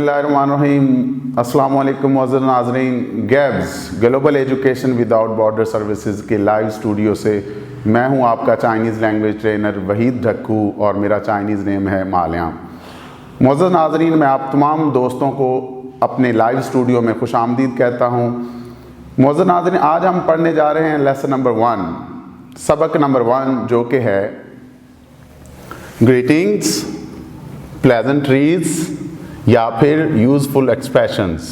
बिस्मिल्लाहिर्रहमानिर्रहीम। अस्सलाम वालेकुम मुअज़्ज़ज़ नाज़रीन। Gabs global education without border services के लाइव स्टूडियो से मैं हूं आपका Chinese language trainer Waheed Dhakku और मेरा चाइनीज़ नेम है माल्याम। मुअज़्ज़ज़ नाज़रीन, मैं आप तमाम दोस्तों को अपने लाइव स्टूडियो में खुशामदीद कहता हूं। मुअज़्ज़ज़ नाज़रीन, आज हम पढ़ने जा रहे हैं लेसन नंबर 1, सबक नंबर 1, जो कि है ग्रीटिंग्स, प्लेजेंट्रीज या फिर यूजफुल एक्सप्रेशंस।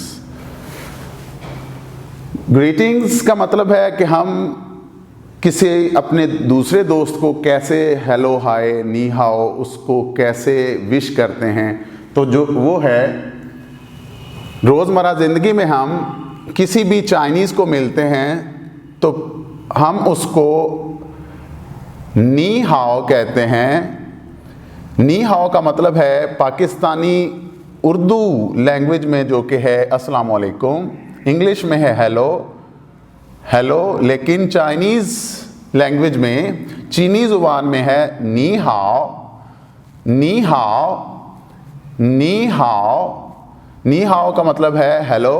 ग्रीटिंग्स का मतलब है कि हम किसी अपने दूसरे दोस्त को कैसे हेलो हाय नी हाओ उसको कैसे विश करते हैं। तो जो वो है रोज़मर्रा ज़िंदगी में हम किसी भी चाइनीज़ को मिलते हैं तो हम उसको नी हाओ कहते हैं। नी हाओ का मतलब है पाकिस्तानी उर्दू लैंग्वेज में जो कि है अस्सलाम वालेकुम, इंग्लिश में है हेलो हेलो, लेकिन चाइनीज़ लैंग्वेज में चीनी ज़ुबान में है नी हाओ नी हाओ नी हाओ। नी हाओ का मतलब है हेलो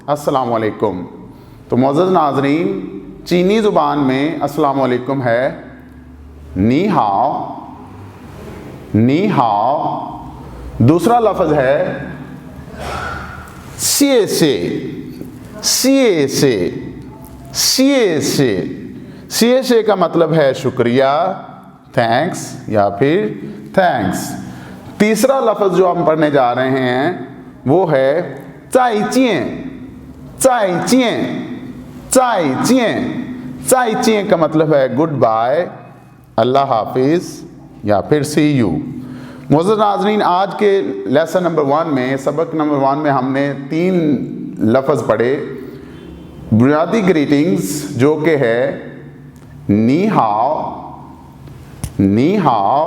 अस्सलाम वालेकुम। तो मुअज़्ज़ज़ नाज़रीन, चीनी ज़ुबान में अस्सलाम वालेकुम है नी हाओ नी हाओ। दूसरा लफ्ज़ है सिए से सिए से सिए से। सिए से का मतलब है शुक्रिया, थैंक्स या फिर थैंक्स। तीसरा लफ्ज़ जो हम पढ़ने जा रहे हैं वो है चाई चिएं चाई चिएं चाई चिएं। चाई चिएं का मतलब है गुड बाय, अल्लाह हाफिज़ या फिर सी यू। मुअज़्ज़ज़ नाज़रीन, आज के लेसन नंबर 1 में, सबक नंबर 1 में हमने 3 लफ्ज़ पढ़े। बुनियादी ग्रीटिंग्स जो कि है नी हाओ नी हाओ,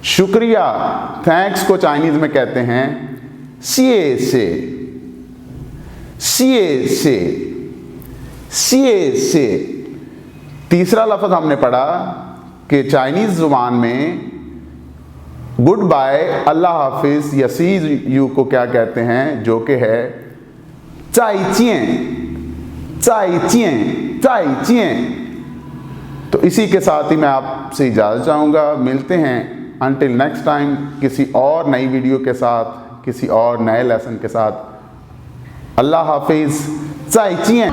शुक्रिया थैंक्स को चाइनीज़ में कहते हैं सिए से सिए से सिए से। तीसरा लफ्ज़ हमने पढ़ा कि चाइनीज़ ज़ुबान में गुड बाय, अल्लाह हाफिज़ या सी यू को क्या कहते हैं, जो कि है चाई चिएं चाई चिएं चाई चिएं। तो इसी के साथ ही मैं आपसे इजाज़त चाहूँगा। मिलते हैं अंटिल नेक्स्ट टाइम किसी और नई वीडियो के साथ, किसी और नए लेसन के साथ। अल्लाह हाफिज़, चाई चिएं।